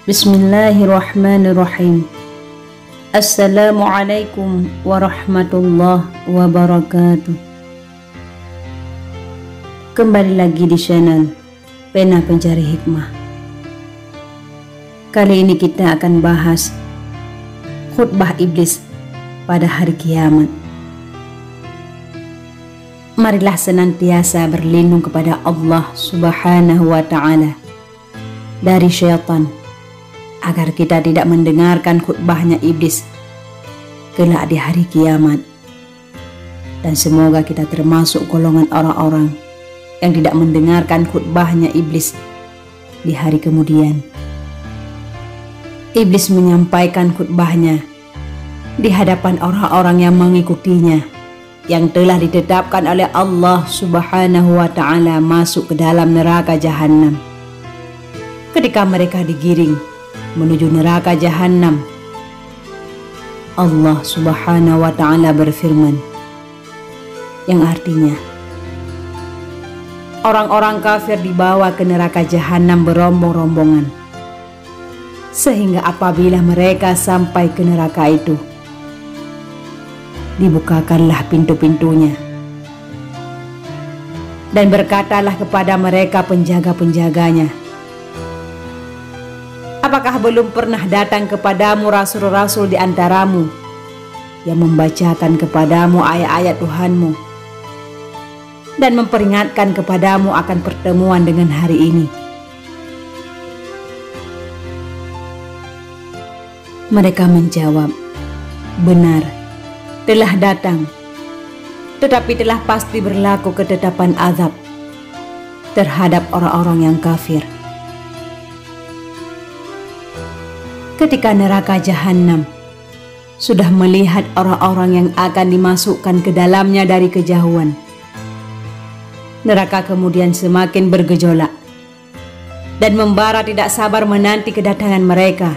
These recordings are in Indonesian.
Bismillahirrahmanirrahim. Assalamualaikum warahmatullahi wabarakatuh. Kembali lagi di channel Pena Pencari Hikmah. Kali ini kita akan bahas khutbah iblis pada hari kiamat. Marilah senantiasa berlindung kepada Allah Subhanahu wa ta'ala dari syaitan, agar kita tidak mendengarkan khutbahnya iblis kelak di hari kiamat. Dan semoga kita termasuk golongan orang-orang yang tidak mendengarkan khutbahnya iblis di hari kemudian. Iblis menyampaikan khutbahnya di hadapan orang-orang yang mengikutinya, yang telah ditetapkan oleh Allah Subhanahu wa ta'ala masuk ke dalam neraka jahanam. Ketika mereka digiring menuju neraka jahanam, Allah Subhanahu wa ta'ala berfirman, yang artinya orang-orang kafir dibawa ke neraka jahanam berombong-rombongan, sehingga apabila mereka sampai ke neraka itu, dibukakanlah pintu-pintunya, dan berkatalah kepada mereka penjaga-penjaganya, apakah belum pernah datang kepadamu rasul-rasul di antaramu yang membacakan kepadamu ayat-ayat Tuhanmu dan memperingatkan kepadamu akan pertemuan dengan hari ini? Mereka menjawab, benar, telah datang, tetapi telah pasti berlaku ketetapan azab terhadap orang-orang yang kafir. Ketika neraka jahanam sudah melihat orang-orang yang akan dimasukkan ke dalamnya dari kejauhan, neraka kemudian semakin bergejolak dan membara tidak sabar menanti kedatangan mereka.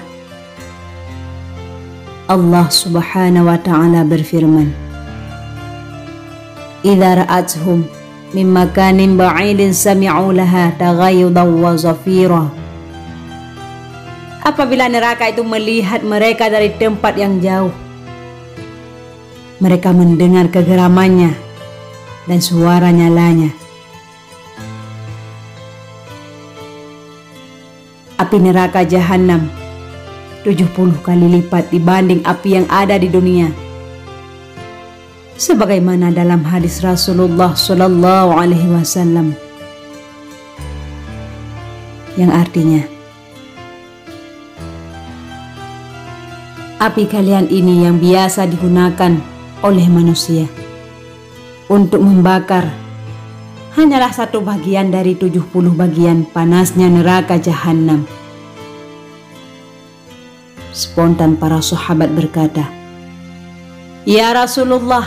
Allah Subhanahu wa ta'ala berfirman, "Idza ra'athum min makanin ba'idin sami'u laha taghayyudan wa zafira." Apabila neraka itu melihat mereka dari tempat yang jauh, mereka mendengar kegeramannya dan suara nyalanya. Api neraka jahanam 70 kali lipat dibanding api yang ada di dunia, sebagaimana dalam hadis Rasulullah Shallallahu Alaihi Wasallam, yang artinya, api kalian ini yang biasa digunakan oleh manusia untuk membakar hanyalah satu bagian dari 70 bagian panasnya neraka jahanam. Spontan para sahabat berkata, "Ya Rasulullah,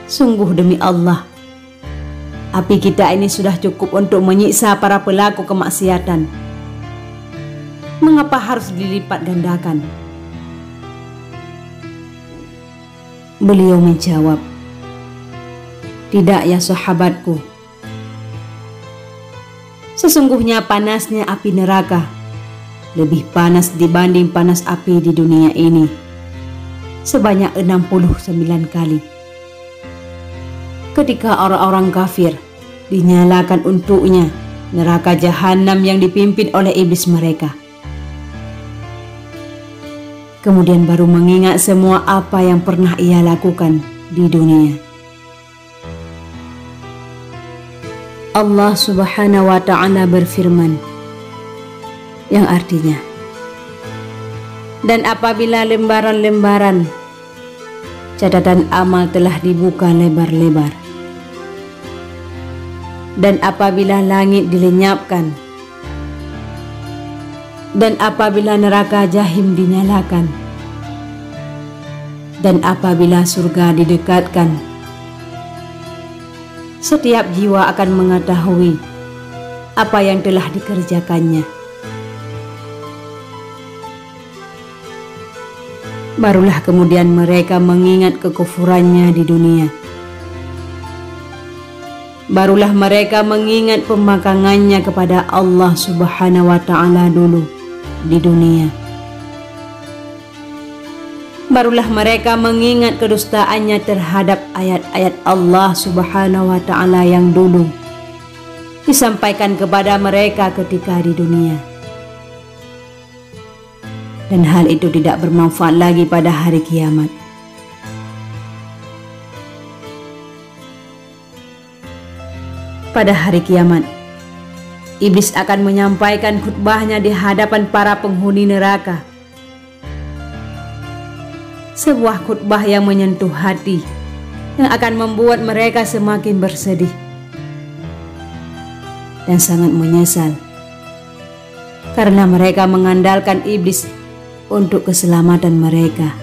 sungguh demi Allah, api kita ini sudah cukup untuk menyiksa para pelaku kemaksiatan. Mengapa harus dilipat gandakan?" Beliau menjawab, "Tidak ya sahabatku, sesungguhnya panasnya api neraka lebih panas dibanding panas api di dunia ini sebanyak 69 kali. Ketika orang-orang kafir dinyalakan untuknya neraka jahanam yang dipimpin oleh iblis mereka, kemudian baru mengingat semua apa yang pernah ia lakukan di dunia. Allah Subhanahu wa ta'ala berfirman, yang artinya, dan apabila lembaran-lembaran catatan amal telah dibuka lebar-lebar, dan apabila langit dilenyapkan, dan apabila neraka jahim dinyalakan, dan apabila surga didekatkan, setiap jiwa akan mengetahui apa yang telah dikerjakannya. Barulah kemudian mereka mengingat kekufurannya di dunia. Barulah mereka mengingat pembangkangannya kepada Allah Subhanahu wa ta'ala dulu di dunia. Barulah mereka mengingat kedustaannya terhadap ayat-ayat Allah Subhanahu wa Ta'ala yang dulu disampaikan kepada mereka ketika di dunia. Dan hal itu tidak bermanfaat lagi pada hari kiamat. Pada hari kiamat, iblis akan menyampaikan khutbahnya di hadapan para penghuni neraka. Sebuah khutbah yang menyentuh hati, yang akan membuat mereka semakin bersedih dan sangat menyesal karena mereka mengandalkan iblis untuk keselamatan mereka.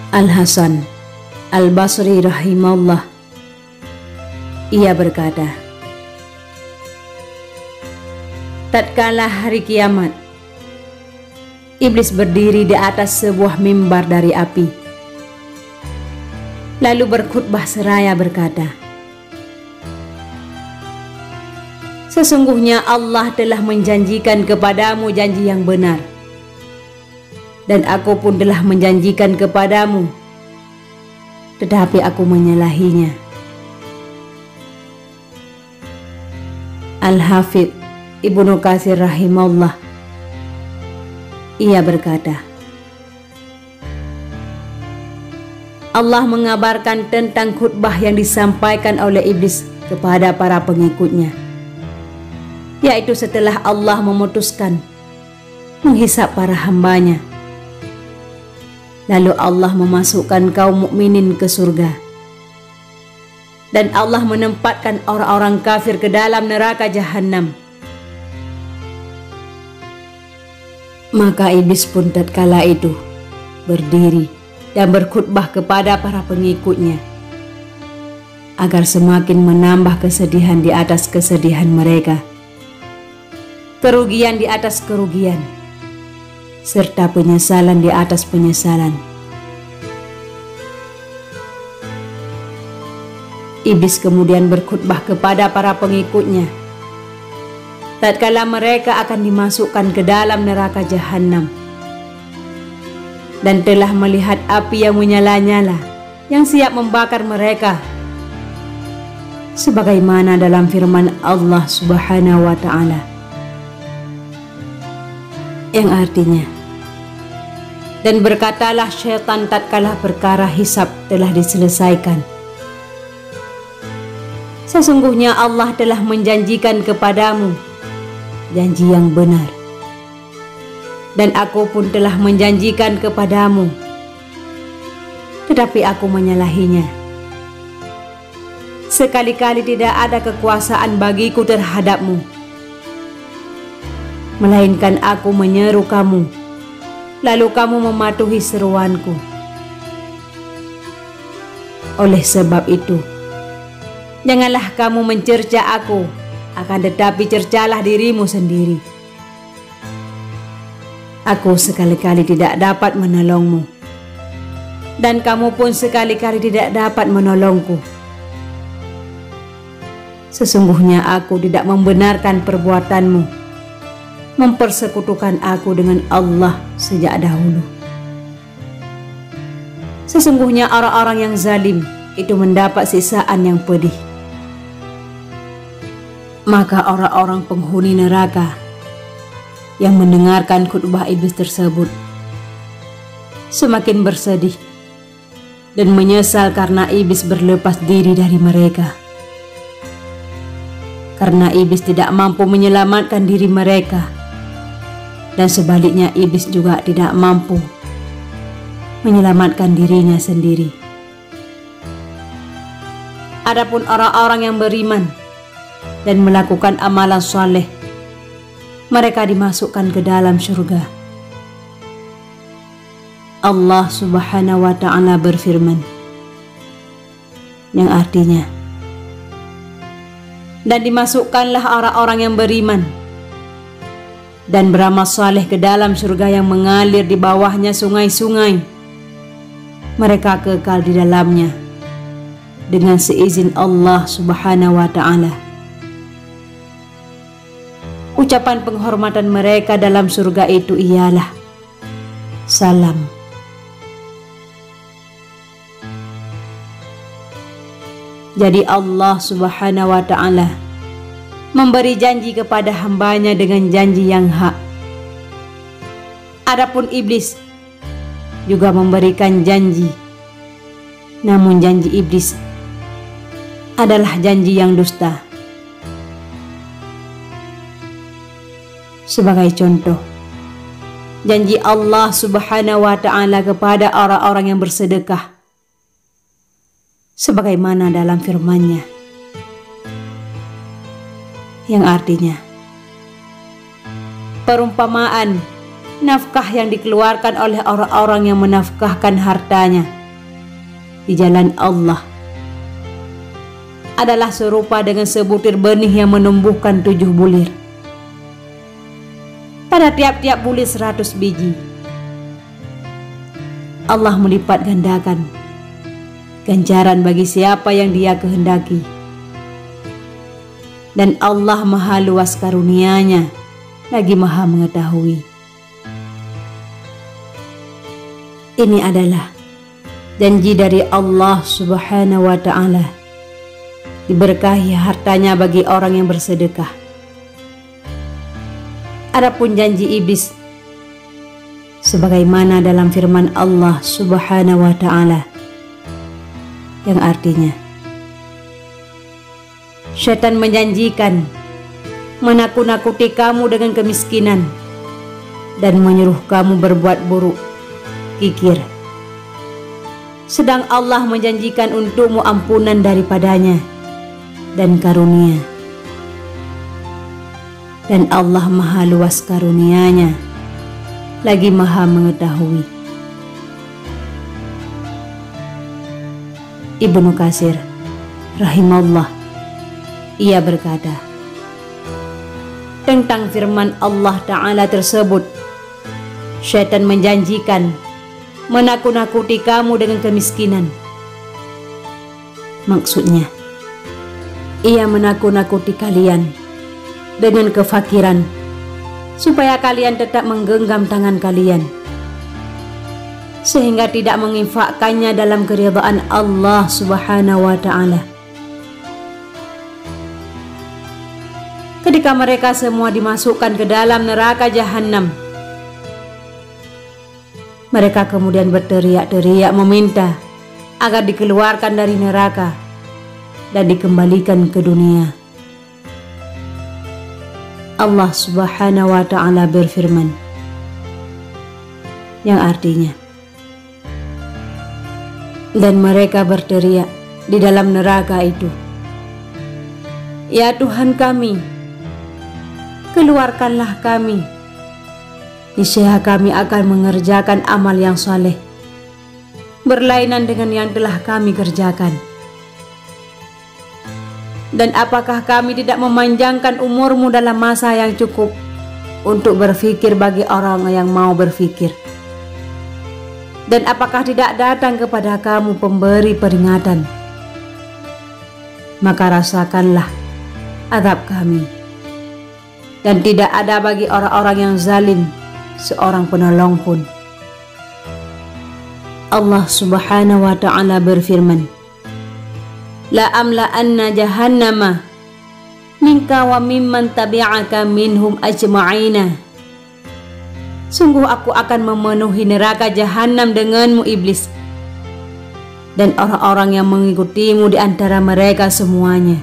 Al-Hasan Al-Basri rahimahullah, ia berkata, tatkala hari kiamat, iblis berdiri di atas sebuah mimbar dari api, lalu berkhutbah seraya berkata, sesungguhnya Allah telah menjanjikan kepadamu janji yang benar, dan aku pun telah menjanjikan kepadamu, tetapi aku menyalahinya. Al-Hafidh Ibnu Katsir rahimahullah, ia berkata, Allah mengabarkan tentang khutbah yang disampaikan oleh iblis kepada para pengikutnya, yaitu setelah Allah memutuskan menghisap para hambanya, lalu Allah memasukkan kaum mukminin ke surga, dan Allah menempatkan orang-orang kafir ke dalam neraka jahanam. Maka iblis pun tatkala itu berdiri dan berkhutbah kepada para pengikutnya agar semakin menambah kesedihan di atas kesedihan mereka, kerugian di atas kerugian, serta penyesalan di atas penyesalan. Iblis kemudian berkhutbah kepada para pengikutnya tatkala mereka akan dimasukkan ke dalam neraka jahanam dan telah melihat api yang menyala-nyala yang siap membakar mereka, sebagaimana dalam firman Allah Subhanahu wa Ta'ala, yang artinya, dan berkatalah syaitan tatkala perkara hisab telah diselesaikan, sesungguhnya Allah telah menjanjikan kepadamu janji yang benar, dan aku pun telah menjanjikan kepadamu, tetapi aku menyalahinya. Sekali-kali tidak ada kekuasaan bagiku terhadapmu, melainkan aku menyeru kamu, lalu kamu mematuhi seruanku. Oleh sebab itu, janganlah kamu mencerca aku, akan tetapi cercalah dirimu sendiri. Aku sekali-kali tidak dapat menolongmu, dan kamu pun sekali-kali tidak dapat menolongku. Sesungguhnya aku tidak membenarkan perbuatanmu, mempersekutukan aku dengan Allah sejak dahulu. Sesungguhnya orang-orang yang zalim itu mendapat siksaan yang pedih. Maka orang-orang penghuni neraka yang mendengarkan khutbah iblis tersebut semakin bersedih dan menyesal karena iblis berlepas diri dari mereka, karena iblis tidak mampu menyelamatkan diri mereka, dan sebaliknya iblis juga tidak mampu menyelamatkan dirinya sendiri. Adapun orang-orang yang beriman dan melakukan amalan saleh, mereka dimasukkan ke dalam surga. Allah Subhanahu wa Ta'ala berfirman, yang artinya, dan dimasukkanlah orang-orang yang beriman dan beramal saleh ke dalam surga yang mengalir di bawahnya sungai-sungai. Mereka kekal di dalamnya dengan seizin Allah Subhanahu wa Ta'ala. Ucapan penghormatan mereka dalam surga itu ialah salam. Jadi Allah Subhanahu wa ta'ala memberi janji kepada hambanya dengan janji yang hak. Adapun iblis juga memberikan janji, namun janji iblis adalah janji yang dusta. Sebagai contoh, janji Allah Subhanahu wa ta'ala kepada orang-orang yang bersedekah, sebagaimana dalam firman-Nya, yang artinya perumpamaan nafkah yang dikeluarkan oleh orang-orang yang menafkahkan hartanya di jalan Allah adalah serupa dengan sebutir benih yang menumbuhkan 7 bulir. Pada tiap-tiap bulir 100 biji. Allah melipat gandakan ganjaran bagi siapa yang Dia kehendaki. Dan Allah maha luas karunia-Nya, lagi maha mengetahui. Ini adalah janji dari Allah Subhanahu wa ta'ala, diberkahi hartanya bagi orang yang bersedekah. Adapun janji iblis, sebagaimana dalam firman Allah Subhanahu wa ta'ala, yang artinya syaitan menjanjikan menakut-nakuti kamu dengan kemiskinan dan menyuruh kamu berbuat buruk, kikir. Sedang Allah menjanjikan untukmu ampunan daripadanya dan karunia. Dan Allah maha luas karunia-Nya, lagi maha mengetahui. Ibnu Katsir rahimahullah, ia berkata tentang firman Allah Ta'ala tersebut, syaitan menjanjikan menakut-nakuti kamu dengan kemiskinan. Maksudnya, ia menakut-nakuti kalian dengan kefakiran, supaya kalian tetap menggenggam tangan kalian, sehingga tidak menginfakkannya dalam keridhaan Allah Subhanahu wa ta'ala. Ketika mereka semua dimasukkan ke dalam neraka Jahannam, mereka kemudian berteriak-teriak meminta agar dikeluarkan dari neraka dan dikembalikan ke dunia. Allah Subhanahu wa ta'ala berfirman, yang artinya, dan mereka berteriak di dalam neraka itu, ya Tuhan kami, keluarkanlah kami, niscaya kami akan mengerjakan amal yang saleh berlainan dengan yang telah kami kerjakan. Dan apakah kami tidak memanjangkan umurmu dalam masa yang cukup untuk berfikir bagi orang yang mau berfikir? Dan apakah tidak datang kepada kamu pemberi peringatan? Maka rasakanlah azab kami. Dan tidak ada bagi orang-orang yang zalim seorang penolong pun. Allah Subhanahu wa ta'ala berfirman, la amla'anna jahannama minka wa mimman tabi'aka minhum ajma'ina. Sungguh aku akan memenuhi neraka Jahannam denganmu iblis, dan orang-orang yang mengikutimu di antara mereka semuanya.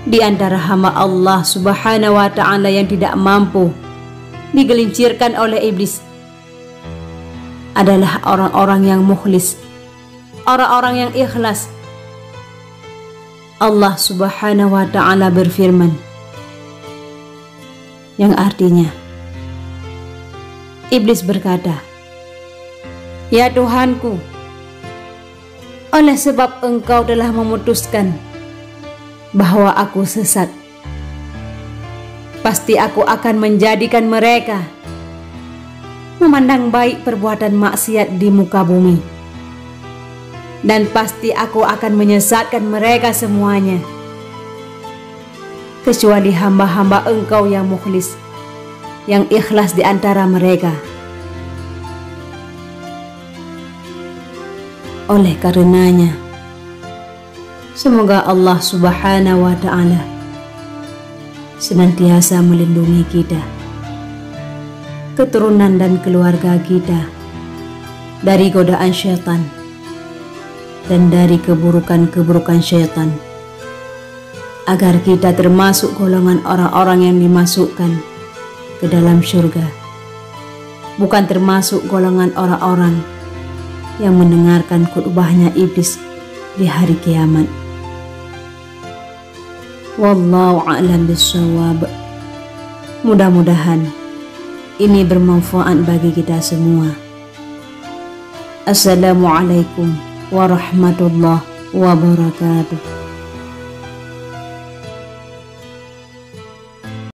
Di antara hamba Allah Subhanahu wa ta'ala yang tidak mampu digelincirkan oleh iblis adalah orang-orang yang mukhlis, orang-orang yang ikhlas. Allah Subhanahu wa ta'ala berfirman, yang artinya, iblis berkata, ya Tuhanku, oleh sebab Engkau telah memutuskan bahwa aku sesat, pasti aku akan menjadikan mereka memandang baik perbuatan maksiat di muka bumi, dan pasti aku akan menyesatkan mereka semuanya. kecuali hamba-hamba Engkau yang mukhlis, yang ikhlas di antara mereka. Oleh karenanya, semoga Allah Subhanahu wa Ta'ala senantiasa melindungi kita, keturunan dan keluarga kita dari godaan syaitan dan dari keburukan-keburukan syaitan, agar kita termasuk golongan orang-orang yang dimasukkan ke dalam surga, bukan termasuk golongan orang-orang yang mendengarkan khutbahnya iblis di hari kiamat. Wallahu a'lam bishawab. Mudah-mudahan ini bermanfaat bagi kita semua. Assalamualaikum warahmatullahi wabarakatuh.